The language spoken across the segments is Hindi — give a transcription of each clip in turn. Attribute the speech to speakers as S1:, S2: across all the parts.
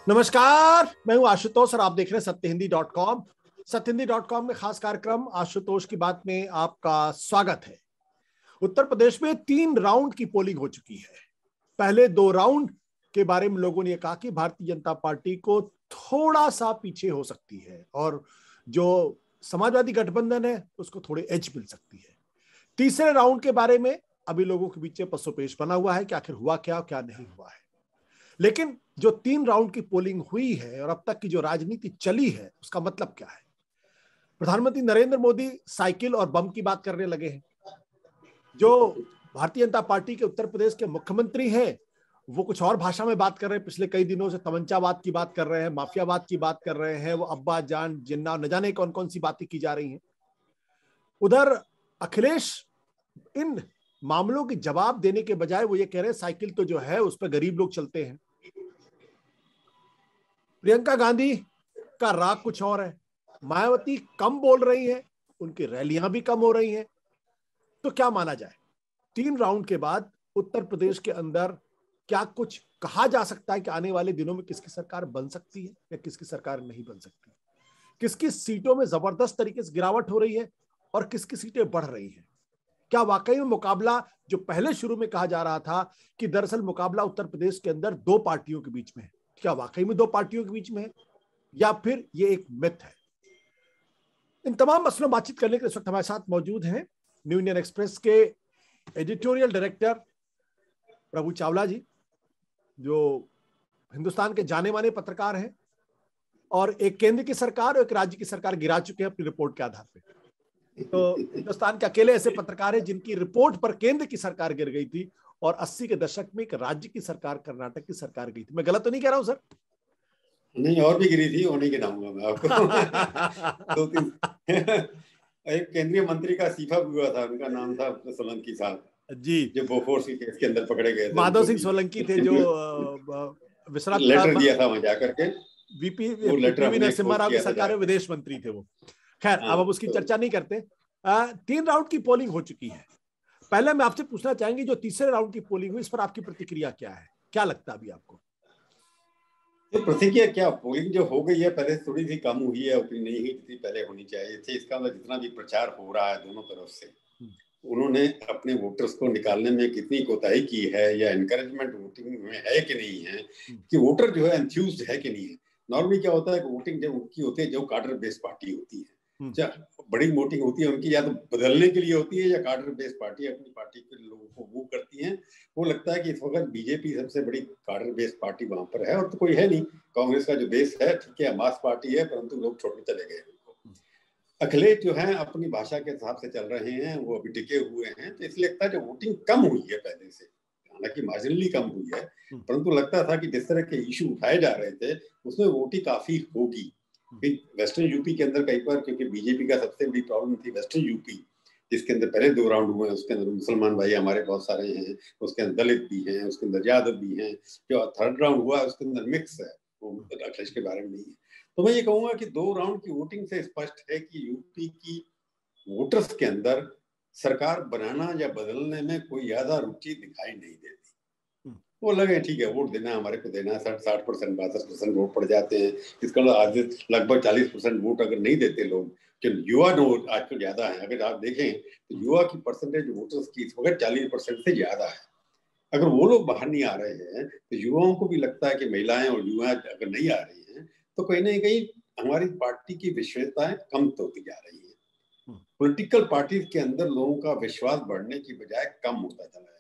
S1: नमस्कार, मैं हूं आशुतोष और आप देख रहे हैं सत्यहिंदी.com। सत्यहिंदी.com में खास कार्यक्रम आशुतोष की बात में आपका स्वागत है। उत्तर प्रदेश में 3 राउंड की पोलिंग हो चुकी है। पहले 2 राउंड के बारे में लोगों ने कहा कि भारतीय जनता पार्टी को थोड़ा सा पीछे हो सकती है और जो समाजवादी गठबंधन है उसको थोड़ी एज मिल सकती है। तीसरे राउंड के बारे में अभी लोगों के बीच पसोपेश बना हुआ है कि आखिर हुआ क्या नहीं हुआ है। लेकिन जो 3 राउंड की पोलिंग हुई है और अब तक की जो राजनीति चली है उसका मतलब क्या है? प्रधानमंत्री नरेंद्र मोदी साइकिल और बम की बात करने लगे हैं। जो भारतीय जनता पार्टी के उत्तर प्रदेश के मुख्यमंत्री हैं वो कुछ और भाषा में बात कर रहे हैं। पिछले कई दिनों से तमंचावाद की बात कर रहे हैं, माफियावाद की बात कर रहे हैं। वो अब्बा जान जिन्ना न जाने कौन कौन सी बातें की जा रही हैं। उधर अखिलेश इन मामलों की जवाब देने के बजाय वो ये कह रहे हैं साइकिल तो जो है उस पर गरीब लोग चलते हैं। प्रियंका गांधी का राग कुछ और है। मायावती कम बोल रही है, उनकी रैलियां भी कम हो रही हैं। तो क्या माना जाए, 3 राउंड के बाद उत्तर प्रदेश के अंदर क्या कुछ कहा जा सकता है कि आने वाले दिनों में किसकी सरकार बन सकती है या किसकी सरकार नहीं बन सकती? किसकी सीटों में जबरदस्त तरीके से गिरावट हो रही है और किसकी सीटें बढ़ रही हैं? क्या वाकई में मुकाबला, जो पहले शुरू में कहा जा रहा था कि दरअसल मुकाबला उत्तर प्रदेश के अंदर 2 पार्टियों के बीच में है, क्या वाकई में 2 पार्टियों के बीच में है या फिर ये एक मिथ है? इन तमाम मसलों बातचीत करने के लिए इस वक्त हमारे साथ मौजूद हैं न्यू इंडियन एक्सप्रेस के एडिटोरियल डायरेक्टर प्रभु चावला जी, जो हिंदुस्तान के जाने माने पत्रकार हैं और एक केंद्र की सरकार और एक राज्य की सरकार गिरा चुके हैं अपनी रिपोर्ट के आधार पर। तो हिंदुस्तान के अकेले ऐसे पत्रकार हैं जिनकी रिपोर्ट पर केंद्र की सरकार गिर गई थी और 80 के दशक में एक राज्य की सरकार, कर्नाटक की सरकार गई थी। मैं गलत तो नहीं कह रहा हूं सर?
S2: नहीं, और भी गिरी थी, वो नहीं गिनाऊंगा मैं आपको। 2-3 एक केंद्रीय मंत्री का इस्तीफा भी हुआ था, उनका नाम था सोलंकी साहब
S1: जी,
S2: जो बोफोर्स के केस के अंदर पकड़े गए थे।
S1: माधव सिंह सोलंकी थे जो
S2: लेटर दिया था वहां जाकर के। वो लेटर
S1: पीवी
S2: हमने
S1: नरसिम्हा
S2: खोज
S1: राव की
S2: किया था
S1: सरकार में विदेश मंत्री थे वो। खैर, अब
S2: हाँ,
S1: हम उसकी
S2: तो
S1: चर्चा नहीं करते। 3 राउंड की पोलिंग हो चुकी है। पहले मैं आपसे पूछना चाहेंगे, जो तीसरे राउंड की पोलिंग हुई इस पर आपकी प्रतिक्रिया क्या है? क्या लगता है अभी आपको?
S2: ये प्रतिक्रिया क्या, पोलिंग जो हो गई है पहले थोड़ी सी कम हुई है, उतनी नहीं हुई जितनी पहले होनी चाहिए थी। इसका मतलब जितना भी प्रचार हो रहा है दोनों तरफ से, उन्होंने अपने वोटर्स को निकालने में कितनी कोताही की है या एनकरेजमेंट वोटिंग में है कि नहीं है, कि वोटर जो है एंथ्यूज्ड है कि नहीं है। नॉर्मली क्या होता है कि वोटिंग जब उनकी होती है, जो कार्डर बेस्ड पार्टी होती है, बड़ी वोटिंग होती है उनकी, या तो बदलने के लिए होती है या कार्डर बेस्ड पार्टी अपनी पार्टी के लोगों को मूव करती है। वो लगता है कि इस वक्त बीजेपी सबसे बड़ी कार्डर बेस्ड पार्टी वहां पर है और तो कोई है नहीं। कांग्रेस का जो बेस है, ठीक है, मास पार्टी है, परंतु लोग छोड़ते चले गए। अखिलेश जो है अपनी भाषा के हिसाब से चल रहे हैं, वो अभी टिके हुए हैं, तो इसलिए लगता है जो वोटिंग कम हुई है पहले से, हालांकि मार्जिनली कम हुई है, परंतु लगता था कि जिस तरह के इशू उठाए जा रहे थे उसमें वोटिंग काफी होगी। वेस्टर्न यूपी के अंदर कई बार, क्योंकि बीजेपी का सबसे बड़ी प्रॉब्लम थी वेस्टर्न यूपी, जिसके अंदर पहले 2 राउंड हुए, उसके अंदर मुसलमान भाई हमारे बहुत सारे हैं, उसके अंदर दलित भी हैं, उसके अंदर यादव भी हैं। जो थर्ड राउंड हुआ उसके अंदर मिक्स है, वो अखिलेश के बारे में नहीं है। तो मैं ये कहूंगा कि 2 राउंड की वोटिंग से स्पष्ट है कि यूपी की वोटर्स के अंदर सरकार बनाना या बदलने में कोई ज्यादा रुचि दिखाई नहीं देती। वो लगे ठीक है, वोट देना हमारे को देना, 60% 62% वोट पड़ जाते हैं। इसका आज लगभग 40% वोट अगर नहीं देते लोग, जो युवा लोग आजकल ज्यादा है, अगर आप देखें तो युवा की परसेंटेज वोटर्स की इस वक्त 40% से ज्यादा है। अगर वो लोग बाहर नहीं आ रहे हैं तो युवाओं को भी लगता है कि महिलाएं और युवा अगर नहीं आ रही हैं तो कहीं ना कहीं हमारी पार्टी की विशेषताएं कम होती जा रही है। पॉलिटिकल पार्टी के अंदर लोगों का विश्वास बढ़ने की बजाय कम होता चला जा रहा है।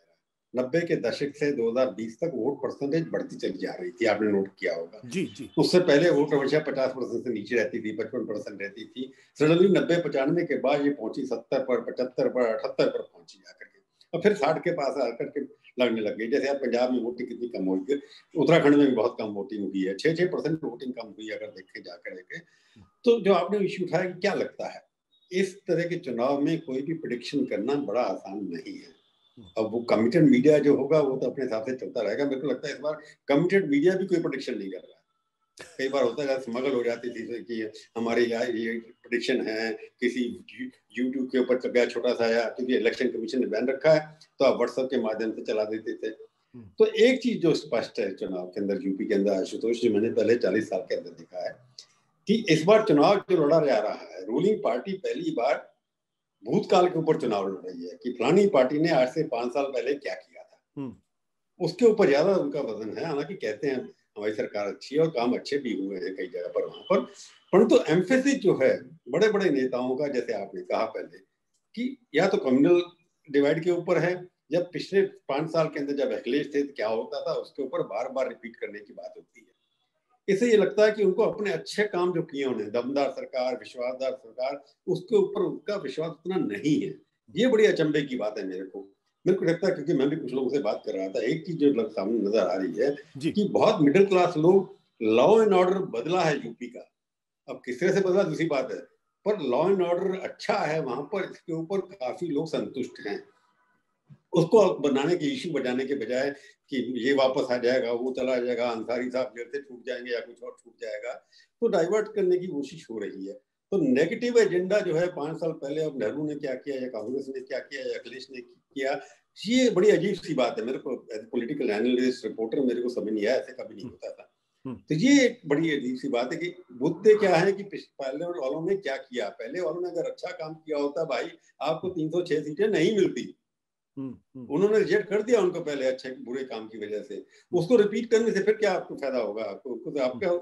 S2: 90 के दशक से 2020 तक वोट परसेंटेज बढ़ती चली जा रही थी, आपने नोट किया होगा।
S1: जी।
S2: उससे पहले वोट हमेशा 50% से नीचे रहती थी, 55% रहती थी। सडनली 90-95 के बाद ये पहुंची 70 पर, 75 पर, 78 पर पहुंची जाकर के, और फिर 60 के पास आकर के लगने लग गई। जैसे आप पंजाब में वोटिंग कितनी कम हुई है, उत्तराखंड में भी बहुत कम वोटिंग हुई है, 6% वोटिंग कम हुई अगर देखें जाकर के। तो जो आपने इश्यू उठाया, क्या लगता है इस तरह के चुनाव में कोई भी प्रेडिक्शन करना बड़ा आसान नहीं है। अब वो कमिटेड मीडिया जो होगा वो तो अपने हिसाब से चलता रहेगा। मेरे को लगता है इस बार कमिटेड मीडिया भी कोई प्रेडिक्शन नहीं कर रहा है। कई बार होता है स्मगल हो जाती थी कि हमारे यहाँ ये प्रेडिक्शन है, किसी यूट्यूब के ऊपर चल गया छोटा सा, या क्योंकि इलेक्शन कमीशन ने बैन रखा है तो आप व्हाट्सएप के माध्यम से चला देते थे। तो एक चीज जो स्पष्ट है चुनाव के अंदर, यूपी के अंदर, आशुतोष जी, मैंने पहले 40 साल के अंदर देखा है कि इस बार चुनाव जो लड़ा जा रहा है, रूलिंग पार्टी पहली बार भूतकाल के ऊपर चुनाव लड़ रही है कि फलानी पार्टी ने आज से 5 साल पहले क्या किया था, उसके ऊपर ज्यादा उनका वजन है। हालांकि कहते हैं हमारी सरकार अच्छी है और काम अच्छे भी हुए हैं कई जगह पर वहां पर, परंतु एम्फेसिस जो है बड़े बड़े नेताओं का, जैसे आपने कहा पहले, कि या तो कम्युनल डिवाइड के ऊपर है, जब पिछले 5 साल के अंदर जब अखिलेश थे क्या होता था, उसके ऊपर बार बार रिपीट करने की बात होती है। इससे ये लगता है कि उनको अपने अच्छे काम जो किए उन्हें, दमदार सरकार, विश्वासदार सरकार, उसके ऊपर उनका विश्वास उतना नहीं है। ये बड़ी अचंभे की बात है मेरे को लगता है, क्योंकि मैं भी कुछ लोगों से बात कर रहा था, एक चीज जो सामने नजर आ रही है कि बहुत मिडिल क्लास लोग, लॉ एंड ऑर्डर बदला है यूपी का, अब किस तरह से बदला दूसरी बात है, पर लॉ एंड ऑर्डर अच्छा है वहां पर, इसके ऊपर काफी लोग संतुष्ट हैं। उसको बनाने के इश्यू बजाने के बजाय कि ये वापस आ जाएगा, वो चला जाएगा, अंसारी साहब जेल से छूट जाएंगे या कुछ और छूट जाएगा, तो डाइवर्ट करने की कोशिश हो रही है। तो नेगेटिव एजेंडा जो है 5 साल पहले, अब नेहरू ने क्या किया या कांग्रेस ने क्या किया या अखिलेश ने किया, ये बड़ी अजीब सी बात है। मेरे को पॉलिटिकल एनालिस्ट, रिपोर्टर, मेरे को समझ नहीं आया, ऐसे कभी नहीं होता था। तो ये एक बड़ी अजीब सी बात है कि मुद्दे क्या है कि पहले वालों ने क्या किया। पहले वालों ने अगर अच्छा काम किया होता भाई, आपको 306 सीटें नहीं मिलती। उन्होंने रिजेक्ट कर दिया उनको पहले अच्छे बुरे काम की वजह से, उसको रिपीट करने से फिर क्या आपको फायदा होगा? आपको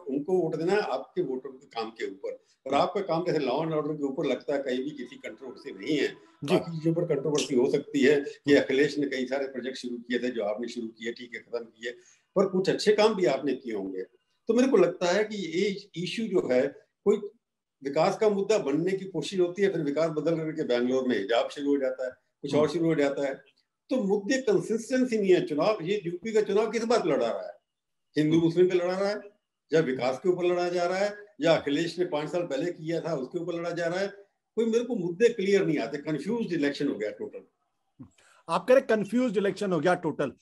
S2: उनको वोट देना है आपके वोटरों के काम के ऊपर, और आपका काम जैसे लॉ एंड ऑर्डर के ऊपर लगता है कहीं भी किसी कंट्रोवर्सी नहीं है। बाकी चीजों पर कंट्रोवर्सी हो सकती है कि अखिलेश ने कई सारे प्रोजेक्ट शुरू किए थे जो आपने शुरू किए, ठीक है, खत्म किए, पर कुछ अच्छे काम भी आपने किए होंगे। तो मेरे को लगता है कि ये इश्यू जो है, कोई विकास का मुद्दा बनने की कोशिश होती है, फिर विकास बदल करके बैंगलोर में हिजाब शुरू हो जाता है, कुछ और शुरू हो जाता है। तो मुद्दे कंसिस्टेंसी नहीं है। चुनाव, ये यूपी का चुनाव किस बात लड़ा रहा है? हिंदू मुस्लिम पे लड़ा रहा है, या विकास के ऊपर लड़ा जा रहा है, या अखिलेश ने 5 साल पहले किया था उसके ऊपर लड़ा जा रहा है? कोई मेरे को मुद्दे क्लियर नहीं आते। कंफ्यूज्ड इलेक्शन हो गया टोटल।
S1: आप कह रहे कंफ्यूज्ड इलेक्शन हो गया टोटल।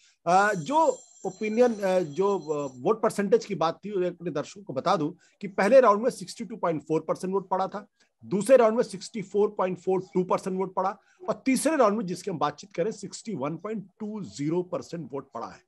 S1: जो ओपिनियन, जो वोट परसेंटेज की बात थी, अपने दर्शकों को बता दूं कि पहले राउंड में 62.4% वोट पड़ा था, दूसरे राउंड में 64.42% वोट पड़ा, और तीसरे राउंड में जिसकी हम बातचीत करें 61.20% वोट पड़ा है।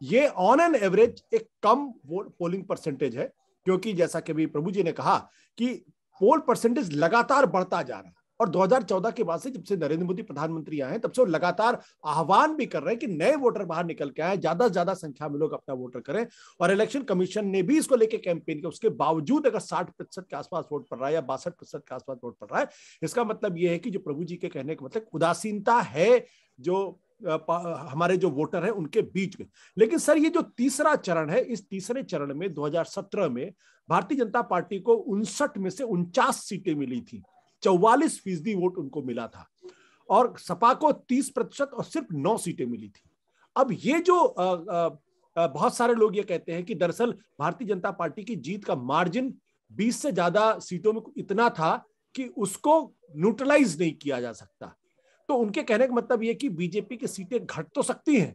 S1: ये ऑन एन एवरेज एक कम वोट पोलिंग परसेंटेज है, क्योंकि जैसा कि अभी प्रभु जी ने कहा कि पोल परसेंटेज लगातार बढ़ता जा रहा है, और 2014 के बाद से, जब से नरेंद्र मोदी प्रधानमंत्री आए हैं, तब से वो लगातार आह्वान भी कर रहे हैं कि नए वोटर बाहर निकल के आए, ज्यादा से ज्यादा संख्या में लोग अपना वोटर करें। और इलेक्शन कमीशन ने भी इसको लेकर कैंपेन किया। उसके बावजूद अगर 60% के आसपास वोट पड़ रहा है या 62% के आसपास वोट पड़ रहा है, इसका मतलब यह है कि जो प्रभु जी के कहने का मतलब उदासीनता है जो हमारे जो वोटर हैं उनके बीच में। लेकिन सर, ये जो तीसरा चरण है, इस तीसरे चरण में 2017 में भारतीय जनता पार्टी को 59 में से 49 सीटें मिली थी, 44% वोट उनको मिला था, और सपा को 30% और सिर्फ 9 सीटें मिली थी। अब ये जो बहुत सारे लोग ये कहते हैं कि दरअसल भारतीय जनता पार्टी की जीत का मार्जिन 20 से ज्यादा सीटों में इतना था कि उसको न्यूट्रलाइज नहीं किया जा सकता। तो उनके कहने का मतलब ये कि बीजेपी की सीटें घट तो सकती हैं,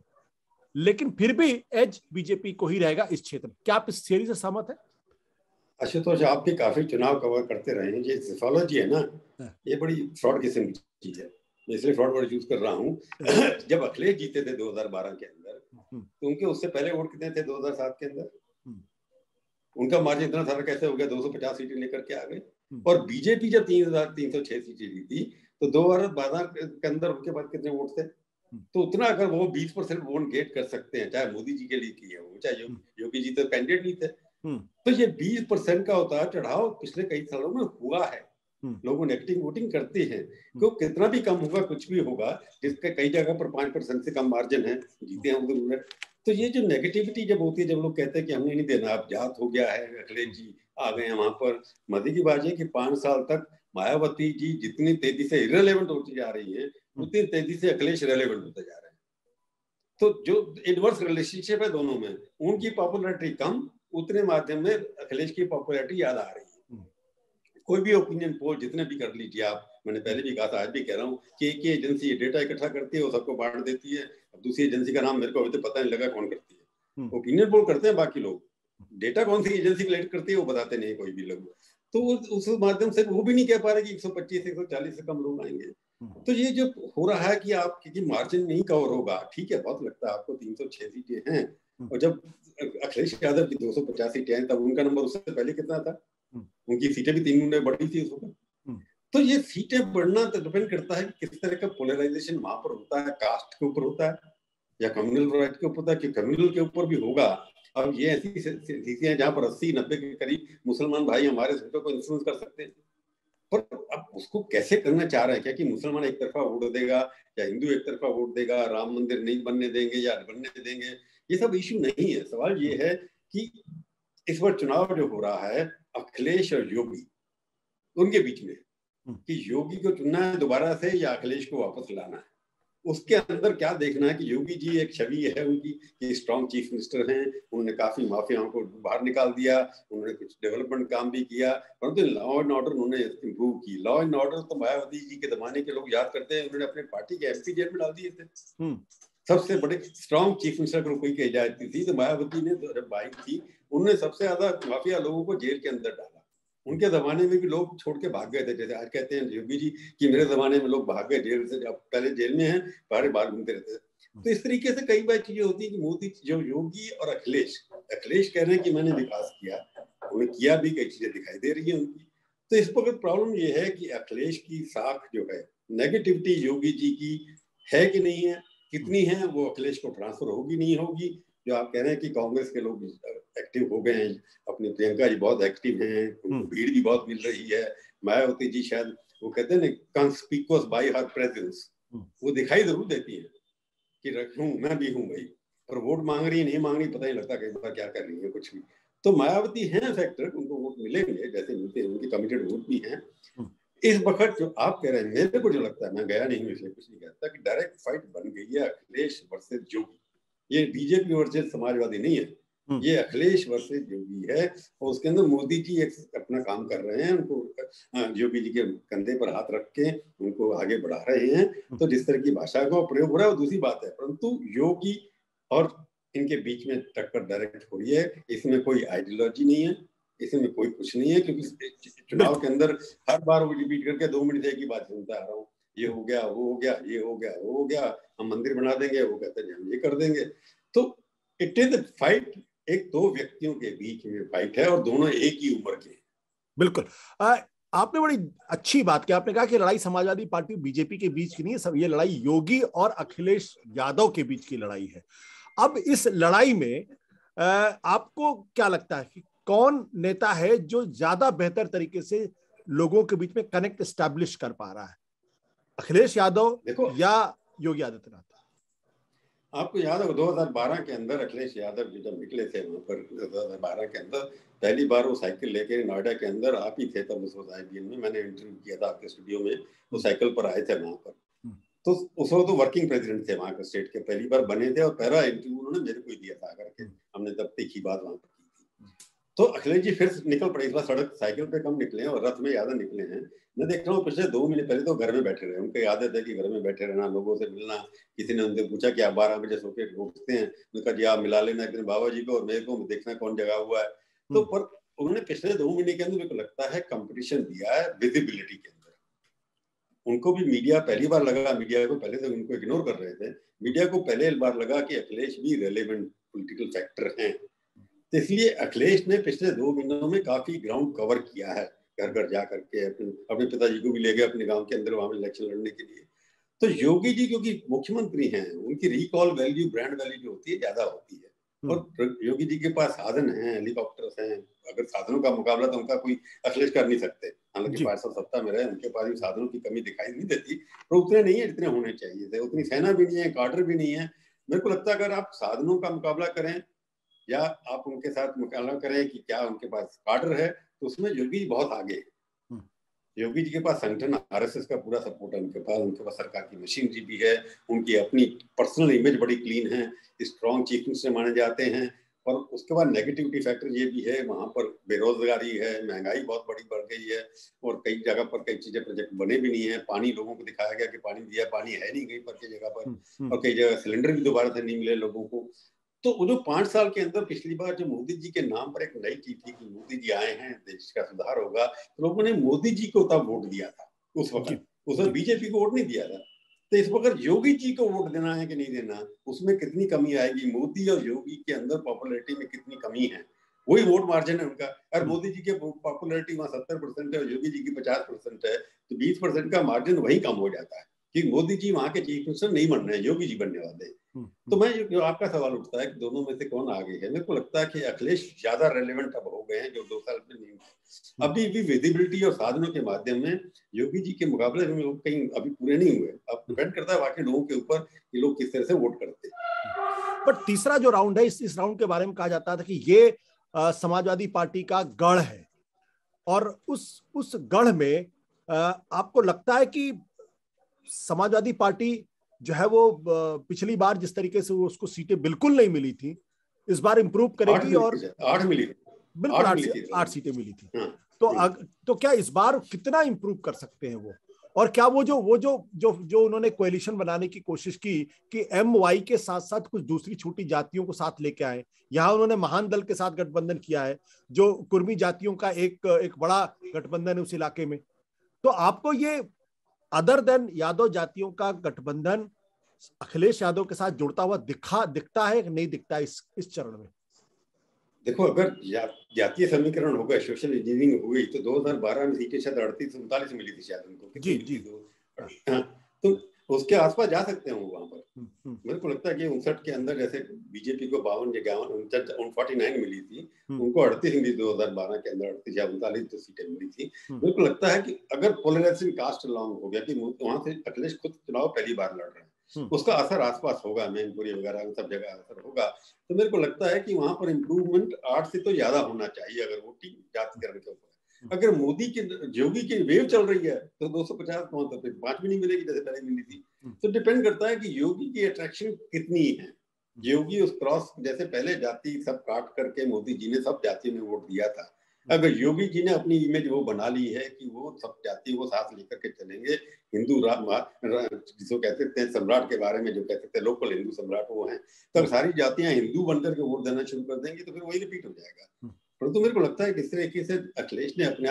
S1: लेकिन फिर भी एज बीजेपी को ही रहेगा इस क्षेत्र में। क्या आप इस थियरी से सहमत है?
S2: आशुतोष, आप भी काफी चुनाव कवर करते रहे हैं। ये जिफोलॉजी है ना, ये बड़ी फ्रॉड किस्म की चीज है। मैं इसलिए फ्रॉड वर्ड यूज कर रहा हूँ। जब अखिलेश जीते थे 2012 के अंदर, तो उनके उससे पहले वोट कितने थे 2007 के अंदर? उनका मार्जिन इतना सारा कैसे हो गया? 250 सीटें लेकर के आ गए। और बीजेपी जब 3306 सीटें जीती, तो 2012 के अंदर उनके पास कितने वोट थे? तो उतना अगर वो 20% वोट गेट कर सकते हैं, चाहे मोदी जी के लिए किए हो, चाहे योगी जी तो कैंडिडेट नहीं थे, तो ये 20% का उतार चढ़ाव पिछले कई सालों में हुआ है। लोग नेगेटिव वोटिंग करते हैं, तो कितना भी कम होगा, कुछ भी होगा, जिसके कई जगह पर 5% से कम मार्जिन है, जीते हैं उधर। तो ये जो नेगेटिविटी जब होती है, जब लोग कहते हैं कि हमने नहीं देना, अब जात हो गया है, अखिलेश जी आ गए हैं वहां पर, मजे की बात है कि 5 साल तक मायावती जी जितनी तेजी से इररिलेवेंट होती जा रही है, उतनी तेजी से अखिलेश रिलेवेंट होते जा रहे हैं। तो जो इनवर्स रिलेशनशिप है दोनों में, उनकी पॉपुलैरिटी कम, उतने माध्यम में अखिलेश की पॉपुलैरिटी ज्यादा आ रही है। कोई भी ओपिनियन पोल जितने भी कर लीजिए आप, मैंने पहले भी कहा था, आज भी कह रहा हूँ कि एक एजेंसी डेटा इकट्ठा करती है, वो सबको बांट देती है। अब दूसरी एजेंसी का नाम मेरे को अभी तो पता नहीं लगा कौन करती है। ओपिनियन पोल करते हैं बाकी लोग, डेटा कौन सी एजेंसी कलेक्ट करती है वो बताते नहीं कोई भी लोग। तो उस माध्यम से वो भी नहीं कह पा रहे कि 125 140 से कम लोग आएंगे। तो ये जो हो रहा है कि आप क्योंकि मार्जिन नहीं कवर होगा, ठीक है, बहुत लगता है आपको 306 सीटें हैं, और जब अखिलेश यादव की 250 सीटें हैं तब उनका नंबर उससे पहले कितना था, उनकी सीटें भी 3 गुना बढ़ी थी उस वक्त। तो ये सीटें बढ़ना तो डिपेंड करता है कि किस तरह का पोलराइजेशन वहां पर होता है, कास्ट के ऊपर होता है या कम्युनल राइट के ऊपर होता है, कि कम्युनल के ऊपर भी होगा। अब ये ऐसी स्थितियां हैं जहां पर 80-90 के करीब मुसलमान भाई हमारे सीटों को इन्फ्लुएंस कर सकते हैं, पर अब उसको कैसे करना चाह रहे हैं, क्या कि मुसलमान एक तरफा वोट देगा या हिंदू एक तरफा वोट देगा, राम मंदिर नहीं बनने देंगे या बनने देंगे, ये सब इश्यू नहीं है। सवाल ये है कि इस बार चुनाव जो हो रहा है अखिलेश और योगी उनके बीच में, कि योगी को चुनना है दोबारा से या अखिलेश को वापस लाना है। उसके अंदर क्या देखना है कि योगी जी एक छवि है उनकी कि स्ट्रॉन्ग चीफ मिनिस्टर हैं, उन्होंने काफी माफियाओं को बाहर निकाल दिया, उन्होंने कुछ डेवलपमेंट काम भी किया, परंतु लॉ एंड ऑर्डर उन्होंने इंप्रूव की। लॉ एंड ऑर्डर तो मायावती जी के जमाने के लोग याद करते हैं, उन्होंने अपने पार्टी के एमपी जेल में डाल दिए थे। सबसे बड़े स्ट्रॉन्ग चीफ मिनिस्टर को कोई कही जाती थी तो मायावती ने जब आई थी उन्होंने सबसे ज्यादा माफिया लोगों को जेल के अंदर डाला। उनके जमाने में भी लोग छोड़ के भाग गए थे, जैसे आज कहते हैं योगी जी कि मेरे जमाने में लोग भाग गए जेल से, अब पहले जेल में हैं बाहर घूमते रहते थे। तो इस तरीके से कई बार चीजें होती है कि मोदी जो योगी और अखिलेश कह रहे हैं कि मैंने विकास किया, उन्हें किया भी, कई चीजें दिखाई दे रही है उनकी। तो इस वक्त प्रॉब्लम ये है कि अखिलेश की साख जो है नेगेटिविटी योगी जी की है कि नहीं है, कितनी है, वो अखिलेश को ट्रांसफर होगी नहीं होगी। जो आप कह रहे हैं कि कांग्रेस के लोग एक्टिव हो गए हैं, अपनी प्रियंका जी बहुत एक्टिव हैं, उनको भीड़ भी बहुत मिल रही है, मायावती जी शायद वो कहते हैं ना कंस्पिकुअस बाय हर प्रेजेंस, वो दिखाई जरूर देती है कि रखूं मैं भी हूं भाई, और वोट मांग रही है नहीं मांग रही पता नहीं लगता कई बार क्या कर रही है कुछ भी। तो मायावती है फैक्टर, उनको वोट मिलेंगे जैसे मिलते हैं, उनकी कमिटेड वोट भी है। इस वक्त जो आप कह रहे हैं, मेरे को जो लगता है, मैं गया नहीं हूं इसलिए कुछ नहीं कहता, कि डायरेक्ट फाइट बन गई है अखिलेश वर्सेस योगी। ये बीजेपी वर्सेस समाजवादी नहीं है, ये अखिलेश वर्सेस योगी है, और उसके अंदर मोदी जी एक अपना काम कर रहे हैं, उनको योगी जी के कंधे पर हाथ रख के उनको आगे बढ़ा रहे हैं। तो जिस तरह की भाषा का प्रयोग हो रहा है वो दूसरी बात है, परंतु योगी और इनके बीच में टक्कर डायरेक्ट हो रही है। इसमें कोई आइडियोलॉजी नहीं है, इसमें कोई कुछ नहीं है, क्योंकि चुनाव के अंदर हर बार वो रिपीट करके 2 मिनट से एक ही बात सुनता आ रहा हूँ, ये हो गया वो हो गया, ये हो गया वो हो गया, हम मंदिर बना देंगे, वो कहते हैं हम ये कर देंगे। तो इट इज फाइट, एक दो व्यक्तियों के बीच में फाइट है और दोनों एक ही उम्र के।
S1: बिल्कुल। आपने बड़ी अच्छी बात की, आपने कहा कि लड़ाई समाजवादी पार्टी बीजेपी के बीच की नहीं है, सब ये लड़ाई योगी और अखिलेश यादव के बीच की लड़ाई है। अब इस लड़ाई में आपको क्या लगता है कि कौन नेता है जो ज्यादा बेहतर तरीके से लोगों के बीच में कनेक्ट एस्टैब्लिश कर पा रहा है, अखिलेश यादव या योगी आदित्यनाथ?
S2: आपको याद है 2012 के अंदर अखिलेश यादव जब निकले थे वहां पर, 2012 के अंदर पहली बार वो साइकिल लेके नोएडा के अंदर आप ही थे तब, उस IBN में मैंने इंटरव्यू किया था आपके स्टूडियो में, वो साइकिल पर आए थे वहां पर। तो उस वक्त तो वर्किंग प्रेसिडेंट थे वहां के स्टेट के, पहली बार बने थे और पहला इंटरव्यू उन्होंने मेरे को ही दिया था करके, हमने तब तीखी बात वहां पर की थी। तो अखिलेश जी फिर निकल पड़े, इस बार सड़क साइकिल पे कम निकले और रथ में ज्यादा निकले हैं। मैं देख रहा हूँ पिछले 2 महीने पहले तो घर में बैठे रहे, उनकी आदत है कि घर में बैठे रहना, लोगों से मिलना। किसी ने उनसे पूछा कि आप 12 बजे सो के उठते हैं, उनका जी आप मिला लेना एक दिन बाबा जी को और मेरे को, देखना कौन जगा हुआ है। तो पर उन्होंने पिछले 2 महीने के अंदर मेरे को लगता है कंपटीशन दिया है विजिबिलिटी के अंदर। उनको भी मीडिया पहली बार लगा, मीडिया को पहले से उनको इग्नोर कर रहे थे, मीडिया को पहले बार लगा कि अखिलेश भी रेलेवेंट पॉलिटिकल फैक्टर हैं। तो इसलिए अखिलेश ने पिछले 2 महीनों में काफी ग्राउंड कवर किया है, घर घर जा करके अपने पिताजी को भी ले गए अपने गांव के अंदर वहां इलेक्शन लड़ने के लिए। तो योगी जी क्योंकि मुख्यमंत्री हैं, उनकी रिकॉल वैल्यू, ब्रांड वैल्यू जो होती है ज्यादा होती है, और योगी जी के पास साधन हैं, हेलीकॉप्टर्स हैं। अगर साधनों का मुकाबला तो उनका कोई अखिलेश कर नहीं सकते, हालांकि पार्षद सत्ता में रहे, उनके पास भी साधनों की कमी दिखाई नहीं देती, पर उतने नहीं है जितने होने चाहिए थे। उतनी सेना भी नहीं है, काडर भी नहीं है। मेरे को लगता है अगर आप साधनों का मुकाबला करें या आप उनके साथ मुकाबला करें कि क्या उनके पास काडर है, तो उसमें योगी बहुत आगे है। योगी जी के पास संगठन RSS का पूरा सपोर्ट है, उनके पास सरकार की मशीनरी भी है, उनकी अपनी पर्सनल इमेज बड़ी क्लीन है, स्ट्रॉन्ग चीफ मिनिस्टर माने जाते हैं। और उसके बाद नेगेटिविटी फैक्टर ये भी है, वहां पर बेरोजगारी है, महंगाई बहुत बड़ी बढ़ गई है, और कई जगह पर कई चीजें प्रोजेक्ट बने भी नहीं है। पानी लोगों को दिखाया गया कि पानी दिया, पानी है नहीं कहीं पर, कई जगह पर, और कई जगह सिलेंडर भी दोबारा से नहीं मिले लोगों को। तो वो जो 5 साल के अंदर पिछली बार जो मोदी जी के नाम पर एक नई चीज थी कि मोदी जी आए हैं, देश का सुधार होगा, तो लोगों ने मोदी जी को तब वोट दिया था उस वक्त, उसने बीजेपी को वोट नहीं दिया था। तो इस वक्त योगी जी को वोट देना है कि नहीं देना, उसमें कितनी कमी आएगी, मोदी और योगी के अंदर पॉपुलैरिटी में कितनी कमी है, वही वोट मार्जिन है उनका। और मोदी जी के पॉपुलैरिटी वहां 70% है और योगी जी की 50% है, तो 20% का मार्जिन वही कम हो जाता है कि मोदी जी वहां के चीफ मिनिस्टर नहीं बन रहे हैं, योगी जी बनने वाले हैं। तो मैं जो आपका सवाल उठता है कि दोनों में से कौन आगे है, मेरे को लगता है कि अखिलेश ज्यादा रेलेवेंट अब हो गए हैं, जो 2 साल में नहीं। अभी भी विजिबिलिटी और साधनों के माध्यम में योगी जी के मुकाबले में लोग कहीं अभी पूरे नहीं हुए। अब डिपेंड करता है बाकी लोगों के ऊपर कि लोग किस तरह से वोट करते हैं।
S1: बट तीसरा जो राउंड है, इस राउंड के बारे में कहा जाता था कि ये समाजवादी पार्टी का गढ़ है, और उस गढ़ में आपको लगता है कि समाजवादी पार्टी जो है वो पिछली बार जिस तरीके से उसको सीटें बिल्कुल नहीं मिली थी, इस बार इंप्रूव करेगी? और
S2: 8 मिली,
S1: बिल्कुल 8 सीटें मिली थी। तो क्या इस बार कितना इंप्रूव कर सकते हैं वो? और क्या वो जो उन्होंने कोएलिशन बनाने की कोशिश की कि MY के साथ साथ कुछ दूसरी छोटी जातियों को साथ लेके आए, यहाँ उन्होंने महान दल के साथ गठबंधन किया है, जो कुर्मी जातियों का एक बड़ा गठबंधन है उस इलाके में। तो आपको ये अदर देन यादव जातियों का गठबंधन अखिलेश यादव के साथ जुड़ता हुआ दिखता है कि नहीं दिखता इस चरण में?
S2: देखो, अगर जातीय समीकरण हो गया, सोशल इंजीनियरिंग हो गई, तो 2012 में सीटें शायद 38-39 मिली थी शायद उनको।
S1: जी।
S2: तो उसके आसपास जा सकते हैं वो वहां पर। मेरे को लगता है कि 59 के अंदर, जैसे बीजेपी को 52, 49 मिली थी, उनको 38 मिली 2012 के अंदर, 38 या 39 सीटें मिली थी। मेरे को लगता है कि अगर पोलराइजेशन कास्ट अलॉन्ग हो गया कि वहां से अखिलेश खुद चुनाव पहली बार लड़ रहे हैं, उसका असर आसपास होगा, मैनपुरी वगैरह सब जगह असर होगा। तो मेरे को लगता है कि वहां पर इम्प्रूवमेंट 8 से तो ज्यादा होना चाहिए अगर वोटिंग जातिकरण के ऊपर। अगर मोदी की योगी की वेव चल रही है तो 250 तो फिर 5 भी नहीं मिलेगी जैसे पहले मिली थी। तो डिपेंड करता है कि योगी की अट्रैक्शन कितनी है। योगी उस क्रॉस, जैसे पहले जाति सब काट करके मोदी जी ने सब जाति में वोट दिया था, अगर योगी जी ने अपनी इमेज वो बना ली है कि वो सब जाति को साथ लेकर के चलेंगे, हिंदू जिसको कहते थे सम्राट के बारे में जो कहते थे लोकल हिंदू सम्राट वो हैं, तो सारी जातियां हिंदू बनकर के वोट देना शुरू कर देंगी तो फिर वही रिपीट हो जाएगा। परंतु मेरे को लगता है कि इस तरीके से अखिलेश ने अपने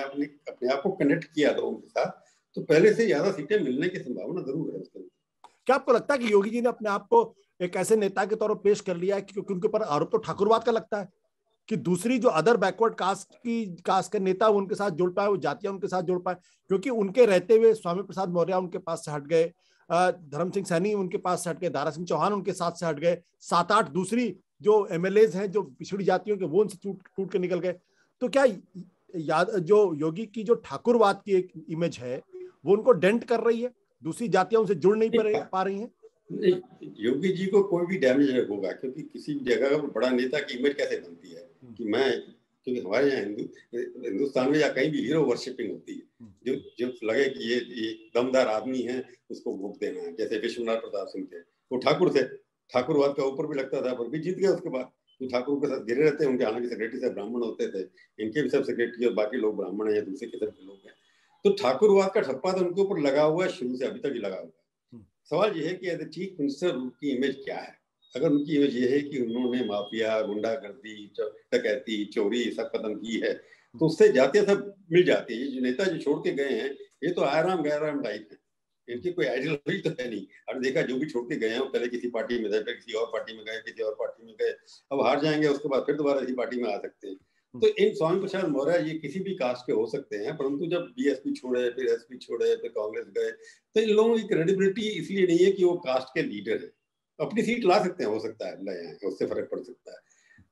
S2: आप को कनेक्ट किया लोगों के साथ, तो पहले से ज्यादा सीटें मिलने की संभावना जरूर है उसके।
S1: क्या आपको लगता है कि योगी जी ने अपने आप को एक ऐसे नेता के तौर पर पेश कर लिया है, क्योंकि उनके ऊपर आरोप तो ठाकुरवाद का लगता है कि दूसरी जो अदर बैकवर्ड कास्ट के नेता उनके साथ जुड़ पाए, वो जातियां उनके साथ जुड़ पाए, क्योंकि उनके रहते हुए स्वामी प्रसाद मौर्य उनके पास से हट गए, धर्म सिंह सैनी उनके पास से हट गए, दारा सिंह चौहान उनके साथ से हट गए, 7-8 दूसरी जो MLAs हैं जो पिछड़ी जातियों के, वो उनसे टूट के निकल गए। तो क्या जो योगी की जो ठाकुरवाद की एक इमेज है वो उनको डेंट कर रही है, दूसरी जातियां उनसे जुड़ नहीं पा रही हैं?
S2: योगी जी को कोई भी डैमेज होगा, क्योंकि किसी भी जगह पर बड़ा नेता की इमेज कैसे बनती है कि मैं, क्योंकि हमारे यहाँ हिंदुस्तान में या कहीं भी हीरो वर्शिपिंग होती है, जो लगे कि ये दमदार आदमी है उसको वोट देना है। जैसे विश्वनाथ प्रताप सिंह थे, वो ठाकुर थे, ठाकुरवाद का ऊपर भी लगता था, पर भी जीत गया उसके बाद। तो ठाकुर के साथ गिरे रहते हैं उनके, हालांकि सेक्रेटरी साहब ब्राह्मण होते थे, इनके भी सब सेक्रेटरी और बाकी लोग ब्राह्मण है या दूसरे किस्म के लोग हैं। तो ठाकुरवाद का ठप्पा तो उनके ऊपर लगा हुआ है, शुरू से अभी तक ही लगा हुआ है। सवाल यह है कि एज ए चीफ मिनिस्टर उनकी इमेज क्या है। अगर उनकी इमेज ये है कि उन्होंने माफिया, गुंडागर्दी, डकैती, चोरी सब खत्म की है, तो उससे जातियां सब मिल जाती है। ये जो नेता जो छोड़ के गए हैं, ये तो आराम गैराम टाइप है, इनकी कोई आइडियोलॉजी तो है नहीं। और देखा जो भी छोड़ के गए हैं, पहले किसी पार्टी में थे, फिर किसी और पार्टी में गए, किसी और पार्टी में गए, अब हार जाएंगे उसके बाद फिर दोबारा इसी पार्टी में आ सकते हैं। तो इन स्वामी प्रसाद मौर्य ये किसी भी कास्ट के हो सकते हैं, परंतु जब BSP छोड़े, फिर SP छोड़े, फिर कांग्रेस गए, तो इन लोगों की क्रेडिबिलिटी इसलिए नहीं है कि वो कास्ट के लीडर है। अपनी सीट ला सकते हैं, हो सकता है लाए हैं, उससे फर्क पड़ सकता है।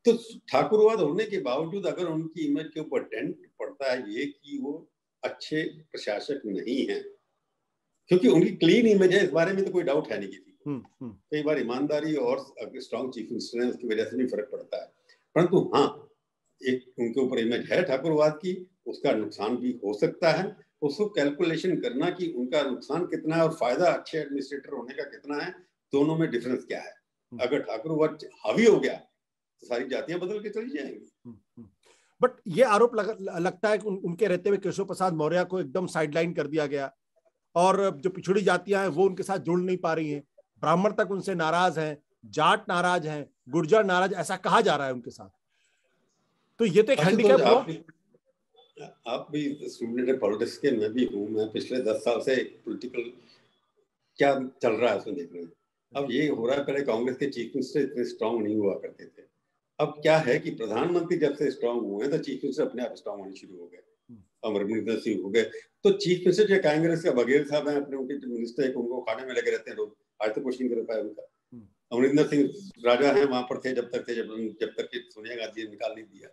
S2: तो ठाकुरवाद होने के बावजूद अगर उनकी इमेज के ऊपर डेंट पड़ता है ये कि वो अच्छे प्रशासक नहीं है, क्योंकि उनकी क्लीन इमेज है, इस बारे में तो कोई डाउट है नहीं किसी को। कई बार ईमानदारी और स्ट्रॉन्ग चीफ मिनिस्टर है, उसकी वजह से भी फर्क पड़ता है। परंतु हाँ, एक उनके ऊपर इमेज है ठाकुरवाद की, उसका नुकसान भी हो सकता है। उसको कैलकुलेशन करना कि उनका नुकसान कितना है और फायदा अच्छे एडमिनिस्ट्रेटर होने का कितना है, दोनों में डिफरेंस क्या है। अगर ठाकुरवाद हावी हो गया तो सारी जातियां बदल के चली जाएंगी।
S1: बट ये आरोप लगता है कि उनके रहते हुए केशव प्रसाद मौर्य को एकदम साइडलाइन कर दिया गया, और जो पिछड़ी जातियां हैं वो उनके साथ जुड़ नहीं पा रही हैं, ब्राह्मण तक उनसे नाराज हैं, जाट नाराज हैं, गुर्जर नाराज, ऐसा कहा जा रहा है उनके साथ। तो ये तो एक हैंडीकैप हुआ।
S2: आप भी स्टूडेंट पॉलिटिक्स के, मैं भी हूँ। मैं पिछले 10 साल से पॉलिटिकल क्या चल रहा है उसमें देख रहे हैं। अब ये हो रहा है, पहले कांग्रेस के चीफ मिनिस्टर इतने स्ट्रांग नहीं हुआ करते थे। अब क्या है कि प्रधानमंत्री जब से स्ट्रांग हुए हैं तो चीफ मिनिस्टर अपने आप स्ट्रांग होने शुरू हो गए। अमरिंदर सिंह हो गए, तो चीफ मिनिस्टर जो कांग्रेस का बघेल साहब हैं, अपने उनके मिनिस्टर है, उनको खाने में लगे रहते हैं लोग। आज तो कुछ नहीं कर पाए उनका। अमरिंदर सिंह राजा हैं, वहां पर थे जब तक कि सोनिया गांधी ने निकाल नहीं दिया।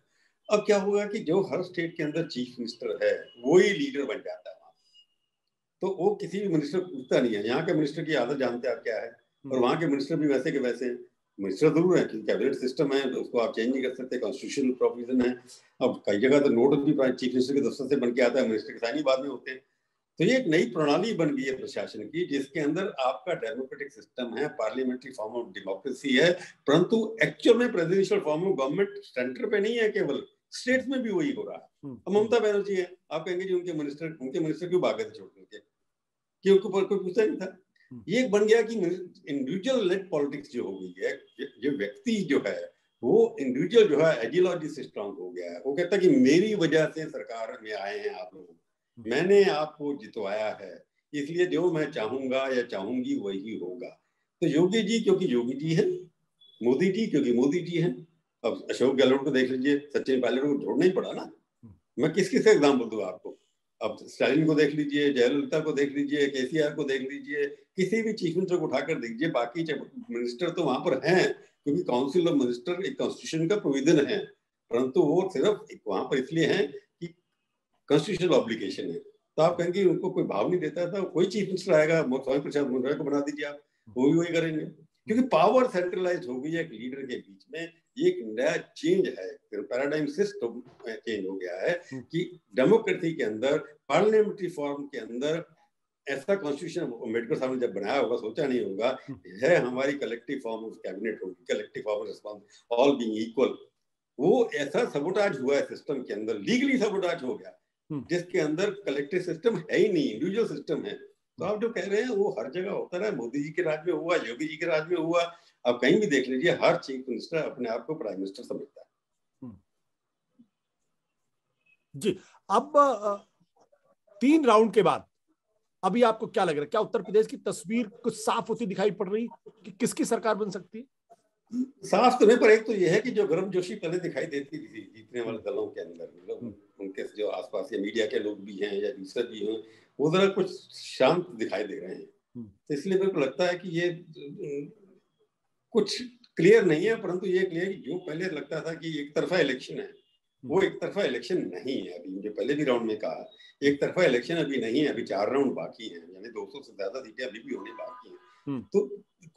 S2: अब क्या हुआ कि जो हर स्टेट के अंदर चीफ मिनिस्टर है वही लीडर बन जाता है, तो वो किसी भी मिनिस्टर को पूछता नहीं है। यहाँ के मिनिस्टर की आदत जानते हैं आप क्या है, और वहां के मिनिस्टर भी वैसे के वैसे हैं। मिनिस्टर जरूर है क्योंकि कैबिनेट सिस्टम है, उसको आप चेंज नहीं कर सकते, कॉन्स्टिट्यूशनल प्रोविजन है। अब कई जगह तो नोट भी चीफ मिनिस्टर के दफ्तर से बन के आता है, मिनिस्टर के साइन ही बाद में होते हैं। तो ये एक नई प्रणाली बन गई है प्रशासन की, जिसके अंदर आपका डेमोक्रेटिक सिस्टम है, पार्लियामेंट्री फॉर्म ऑफ डेमोक्रेसी है, परंतु एक्चुअल में presidential form of government centre पे नहीं है, केवल स्टेट्स में भी वही हो रहा है। अब ममता बनर्जी है, आप कहेंगे जी उनके मिनिस्टर क्यों भागे थे छोड़ करके, कि उनको कोई पूछता नहीं था। ये बन गया कि इंडिविजुअल लेड पॉलिटिक्स जो हो गई है, जो व्यक्ति जो है वो इंडिविजुअल जो है आइडियोलॉजी से स्ट्रांग हो गया है। वो कहता है कि मेरी वजह से सरकार में आए हैं आप लोग, मैंने आपको जितवाया है, इसलिए जो मैं चाहूंगा या चाहूंगी वही होगा। तो योगी जी क्योंकि योगी जी है, मोदी जी क्योंकि मोदी जी है। अब अशोक गहलोत को देख लीजिए, सचिन पायलट को छोड़ना ही पड़ा ना। मैं किस किस एग्जाम्पल दूं आपको। अब स्टालिन को देख लीजिए, जयललिता को देख लीजिए, केसीआर को देख लीजिए, किसी भी चीफ मिनिस्टर को उठाकर देखिए। बाकी मिनिस्टर तो वहां पर हैं क्योंकि काउंसिल ऑफ मिनिस्टर एक कॉन्स्टिट्यूशन का प्रोविजन है, परंतु वो सिर्फ वहां पर इसलिए है कि कॉन्स्टिट्यूशनल ऑब्लिगेशन है। तो आप कहेंगे उनको कोई भाव नहीं देता था, कोई चीफ मिनिस्टर आएगा, स्वामी प्रसाद मुखर्जी को बना दीजिए आप, वो भी वही करेंगे, क्योंकि पावर सेंट्रलाइज हो गई है एक लीडर के बीच में। ये एक नया चेंज है, पैराडाइम सिस्टम चेंज हो गया है कि डेमोक्रेसी के अंदर, पार्लियामेंट्री फॉर्म के अंदर ऐसा कॉन्स्टिट्यूशन अम्बेडकर साहब ने जब बनाया होगा, सोचा नहीं होगा है हमारी कलेक्टिव फॉर्म ऑफ कैबिनेट होगी, collective form of response, all being equal. वो ऐसा सबोटाज हुआ है सिस्टम के अंदर, लीगली सबोटाज हो गया, जिसके अंदर कलेक्टिव सिस्टम है ही नहीं, इंडिविजुअल सिस्टम है। तो आप जो कह रहे हैं वो हर जगह होता रहा, मोदी जी के राज में हुआ, योगी जी के राज में हुआ। आप कहीं भी देख लीजिए, हर चीफ मिनिस्टर अपने आप को प्राइम मिनिस्टर समझता है।
S1: जी, अब 3 राउंड के बाद अभी आपको क्या लग रहा है, क्या उत्तर प्रदेश की तस्वीर कुछ साफ होती दिखाई पड़ रही कि किसकी सरकार बन सकती है?
S2: साफ तो नहीं, पर एक तो यह है कि जो गर्मजोशी पहले दिखाई देती थी जीतने वाले दलों के अंदर, मतलब उनके जो आसपास या मीडिया के लोग भी हैं या दूसरे भी हैं, वो जरा कुछ शांत दिखाई दे रहे हैं। तो इसलिए मेरे को लगता है कि ये कुछ क्लियर नहीं है, परंतु ये क्लियर कि जो पहले लगता था कि एक तरफा इलेक्शन है, वो एक तरफा इलेक्शन नहीं है। अभी मुझे पहले भी राउंड में कहा, एक तरफा इलेक्शन अभी नहीं है, अभी 4 राउंड बाकी हैं, यानी 200 से ज्यादा सीटें अभी भी होने बाकी हैं। तो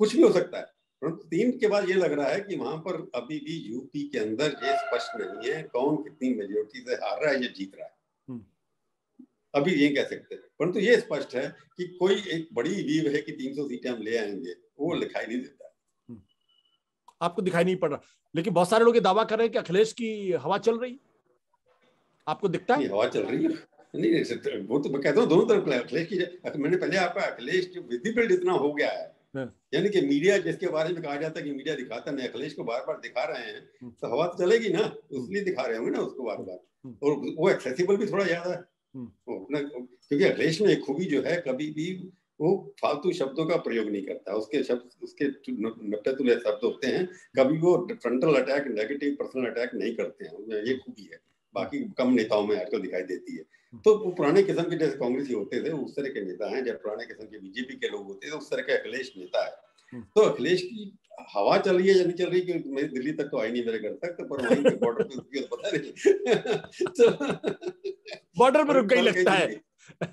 S2: कुछ भी हो सकता है, परंतु 3 के बाद ये लग रहा है कि वहां पर अभी भी यूपी के अंदर ये स्पष्ट नहीं है कौन कितनी मेजोरिटी से हार रहा है या जीत रहा है, अभी ये कह सकते हैं। परंतु ये स्पष्ट है कि कोई एक बड़ी वीव है कि 300 सीटें हम ले आएंगे, वो दिखाई नहीं देता।
S1: आपको दिखाई नहीं पड़ रहा, लेकिन बहुत सारे लोग ये दावा कर रहे हैं कि अखिलेश की हवा चल रही, आपको दिखता है?
S2: हवा चल रही है नहीं, वो तो मैं कहता हूँ दोनों तरफ अखिलेश की। मैंने पहले आपका अखिलेश जो विजिबल इतना हो गया है, यानी कि मीडिया जिसके बारे में कहा जाता है कि मीडिया दिखाता नहीं, अखिलेश को बार बार दिखा रहे हैं, तो हवा तो चलेगी ना, इसलिए दिखा रहे होंगे ना उसको बार बार। और वो एक्सेसिबल भी थोड़ा ज्यादा है, क्योंकि अखिलेश में एक खूबी जो है, कभी भी वो फालतू शब्दों का प्रयोग नहीं करता, उसके शब्द उसके नपटे शब्द होते हैं, कभी वो frontal attack, negative personal attack नहीं करते हैं, ये खूबी है। बाकी कम नेताओं में आजकल दिखाई देती है। तो वो पुराने किस्म के जैसे कांग्रेसी होते थे उस तरह के नेता हैं, जब पुराने किस्म के बीजेपी के लोग होते थे उस तरह के अखिलेश नेता है। तो अखिलेश की हवा चल रही है या नहीं चल रही, क्योंकि मेरी दिल्ली तक तो आई नहीं मेरे घर तक, तो पर वहीं के बॉर्डर पे पता नहीं
S1: बॉर्डर पर रुक गई लगता है।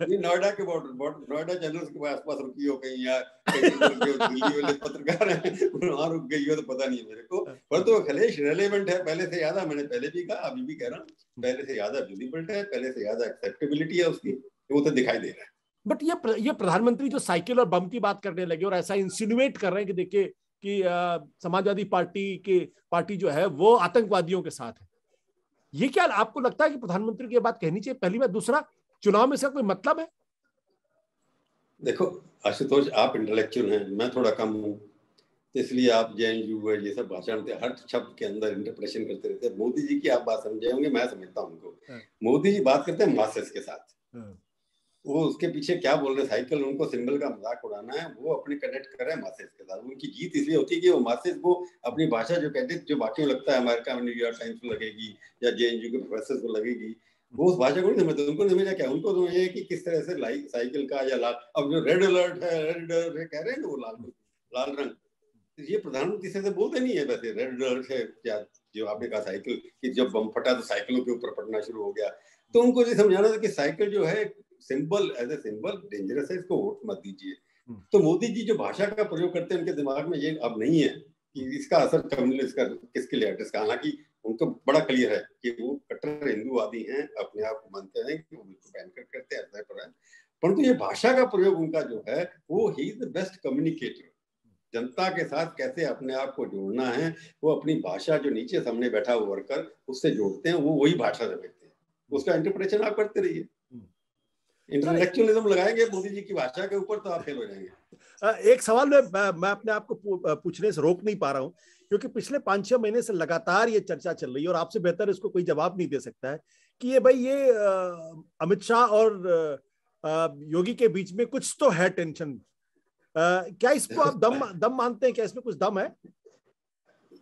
S2: ये नोएडा के बॉर्डर, नोएडा चैनल के आसपास रुकी हो कहीं, या दिल्ली वाले पत्रकार हैं वहां रुक गई हो, तो पता नहीं है मेरे को। पर तो अखिलेश रेलेवेंट है पहले से ज्यादा, मैंने पहले भी कहा अभी भी कह रहा हूँ, पहले से ज्यादा विजिबल है, पहले से ज्यादा एक्सेप्टेबिलिटी है उसकी, वो तो दिखाई दे रहा है।
S1: बट ये प्रधानमंत्री जो साइकिल और बम की बात करने लगे और ऐसा इंसिनुएट कर रहे हैं कि देखिए कि समाजवादी पार्टी जो है वो आतंकवादियों के साथ है, ये क्या आपको लगता है कि प्रधानमंत्री की बात कहनी चाहिए? पहली बात। दूसरा, चुनाव में इसका कोई मतलब है?
S2: देखो आशुतोष, आप इंटेलेक्चुअल हैं, मैं थोड़ा कम हूँ, तो इसलिए आप JNU ये सब भाषण थे, हर शब्द के अंदर इंटरप्रेशन करते रहते हैं। मोदी जी की आप बात समझे होंगे, मैं समझता हूँ उनको। मोदी जी बात करते हैं मासेस के साथ, वो उसके पीछे क्या बोल रहे, साइकिल उनको सिंबल का मजाक उड़ाना है, वो अपने कनेक्ट कर रहे हैं मासेस के साथ। उनकी जीत इसलिए होती है कि वो मासेस को अपनी भाषा जो कहते हैं, जो बाकियों लगता है अमेरिका में न्यूयॉर्क टाइम्स को लगेगी या JNU के प्रोफेसर को लगेगी, वो उस भाषा को नहीं समझते। उनको समझा क्या, उनको तो ये कि किस तरह से साइकिल का या लाल, अब जो रेड अलर्ट है, रेड अलर्ट है कह रहे हैं ना, वो लाल रंग, ये प्रधानमंत्री से बोलते नहीं है वैसे। रेड अलर्ट है क्या, जो आपने कहा साइकिल कि जब बम फटा तो साइकिलों के ऊपर फटना शुरू हो गया, तो उनको ये समझाना था कि साइकिल जो है symbol, as a symbol dangerous है, इसको वोट मत दीजिए। तो मोदी जी जो भाषा का प्रयोग करते हैं, उनके दिमाग में ये अब नहीं है कि इसका असर कम्युनिस्ट का किसके लिए है। हालांकि उनको बड़ा क्लियर है कि वो कट्टर हिंदूवादी हैं, अपने आप को मानते हैं कि वो बिल्कुल बैंकर करते हैं, ऐसा पर है। परंतु ये भाषा का प्रयोग उनका जो है, वो he is the best communicator. जनता के साथ कैसे अपने आप को जोड़ना है, वो अपनी भाषा, जो नीचे सामने बैठा हुआ वर्कर उससे जोड़ते हैं, वो वही भाषा समझते हैं, उसका इंटरप्रिटेशन आप करते रहिए। इंटेलेक्चुअलिज्म लगाएंगे मोदी जी की भाषा के ऊपर तो आप फेल हो जाएंगे।
S1: एक सवाल मैं अपने आप को पूछने से रोक नहीं पा रहा हूं, क्योंकि पिछले 5-6 महीने से लगातार ये चर्चा चल रही है और आपसे बेहतर इसको कोई जवाब नहीं दे सकता है कि ये भाई ये अमित शाह और योगी के बीच में कुछ तो है टेंशन। क्या इसको आप दम मानते हैं? क्या इसमें कुछ दम है?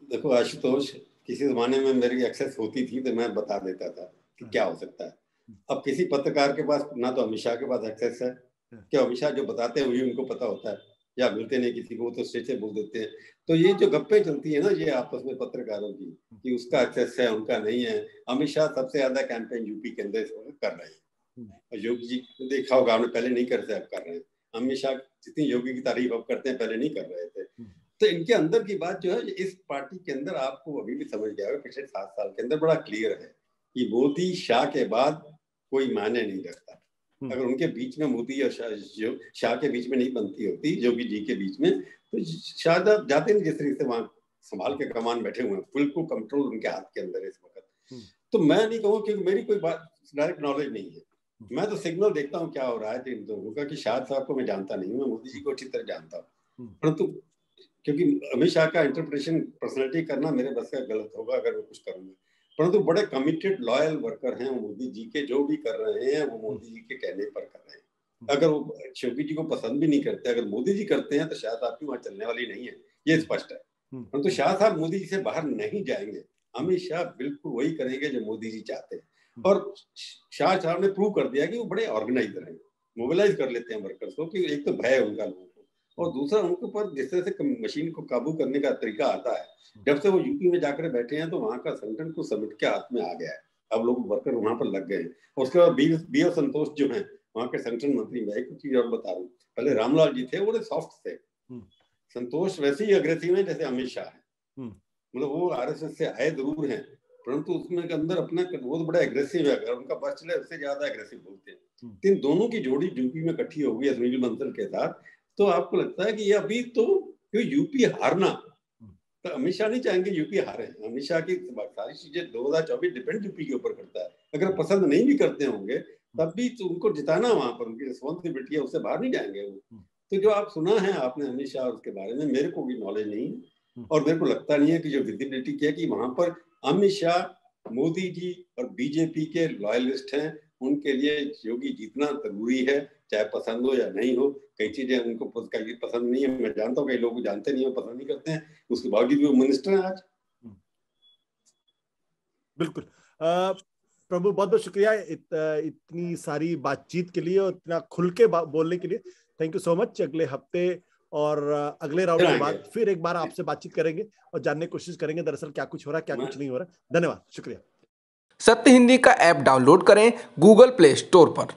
S2: देखो आशुतोष, किसी जमाने में मेरी एक्सेस होती थी तो मैं बता देता था कि क्या हो सकता है। अब किसी पत्रकार के पास ना तो अमित शाह के पास एक्सेस है, क्या अमित शाह जो बताते हैं वही उनको पता होता है, या मिलते नहीं किसी को तो स्टेज से बोल देते हैं। तो ये जो गप्पे चलती है ना ये आपस में पत्रकारों की, कि उसका एक्सेस है उनका नहीं है। अमित शाह सबसे ज्यादा कैंपेन यूपी के अंदर कर रहे हैं। योगी जी देखा होगा आपने, पहले नहीं करते, अब कर रहे हैं। अमित शाह जितनी योगी की तारीफ अब करते हैं, पहले नहीं कर रहे थे। तो इनके अंदर की बात जो है, इस पार्टी के अंदर आपको अभी भी समझ गया होगा, पिछले 7 साल के अंदर बड़ा क्लियर है कि मोदी शाह के बाद कोई मायने नहीं रखता। अगर उनके बीच में मोदी और शाह के बीच में नहीं बनती होती, योगी जी के बीच में, तो शाह जाते नहीं जिस तरीके से वहां संभाल के कमान बैठे हुए हैं, फुल को कंट्रोल उनके हाथ के अंदर है इस वक्त। तो मैं नहीं कहूँ, क्योंकि मेरी कोई बात डायरेक्ट नॉलेज नहीं है, मैं तो सिग्नल देखता हूँ क्या हो रहा है इन दोनों का। कि शाह साहब को मैं जानता नहीं हूँ, मैं मोदी जी को अच्छी तरह जानता हूँ, परंतु क्योंकि अमित शाह का इंटरप्रिटेशन पर्सनैलिटी करना मेरे बस का गलत होगा अगर मैं कुछ करूंगा। परंतु बड़े कमिटेड लॉयल वर्कर हैं मोदी जी के, जो भी कर रहे हैं वो मोदी जी के कहने पर कर रहे हैं। अगर वो योगी जी को पसंद भी नहीं करते, अगर मोदी जी करते हैं तो शाह साहब की वहां चलने वाली नहीं है, ये स्पष्ट है। परंतु शाह साहब मोदी जी से बाहर नहीं जाएंगे, अमित शाह बिल्कुल वही करेंगे जो मोदी जी चाहते हैं। और शाह साहब ने प्रूव कर दिया कि वो बड़े ऑर्गेनाइजर हैं, मोबिलाइज कर लेते हैं वर्कर्स को, कि एक तो भय है उनका लोगों को, और दूसरा उनके ऊपर जिस तरह से मशीन को काबू करने का तरीका आता है। जब से वो यूपी में जाकर बैठे हैं तो वहां का संगठन को समेट के हाथ में आ गया है, अब लोग वर्कर वहां पर लग गए हैं। और उसके बाद बी संतोष जो है वहां के संगठन मंत्री, मैं एक चीज और बता रहा हूँ, पहले रामलाल जी थे, वो बड़े सॉफ्ट थे, संतोष वैसे ही अग्रेसिव है जैसे अमित शाह है। मतलब वो RSS से आए जरूर हैं, परंतु उसमें के अंदर अपना वो तो बड़ा एग्रेसिव है, अगर उनका बस चले उससे ज्यादा एग्रेसिव बोलते हैं। इन दोनों की जोड़ी यूपी में इकट्ठी हो गई है सुनील बंसल के साथ, तो आपको लगता है कि ये अभी तो यूपी हारना, तो अमित शाह नहीं चाहेंगे यूपी हारे। अमित शाह की सारी चीजें 2024 डिपेंड यूपी के ऊपर करता है। अगर पसंद नहीं भी करते होंगे तब भी तो उनको जिताना, वहां पर उनकी रिस्पॉन्सिबिलिटी है, उससे बाहर नहीं जाएंगे वो। तो जो आप सुना है आपने अमित शाह उसके बारे में, मेरे को भी नॉलेज नहीं है और मेरे को लगता नहीं है कि जो विजिबिलिटी किया कि वहां पर अमित शाह, मोदी जी और बीजेपी के लॉयलिस्ट हैं, उनके लिए योगी जीतना जरूरी है, चाहे पसंद हो या नहीं हो। कई चीजें उनको पसंद नहीं है, मैं जानता हूँ कई लोग जानते नहीं हो, पसंद नहीं करते हैं, उसके बावजूद भी वो मिनिस्टर हैं आज।
S1: बिल्कुल। प्रभु बहुत बहुत शुक्रिया इतनी सारी बातचीत के लिए और इतना खुल के बोलने के लिए। Thank you so much. अगले हफ्ते और अगले राउंड के बाद फिर एक बार आपसे बातचीत करेंगे और जानने की कोशिश करेंगे दरअसल क्या कुछ हो रहा है, क्या कुछ नहीं हो रहा है। धन्यवाद, शुक्रिया।
S3: सत्य हिंदी का ऐप डाउनलोड करें गूगल प्ले स्टोर पर।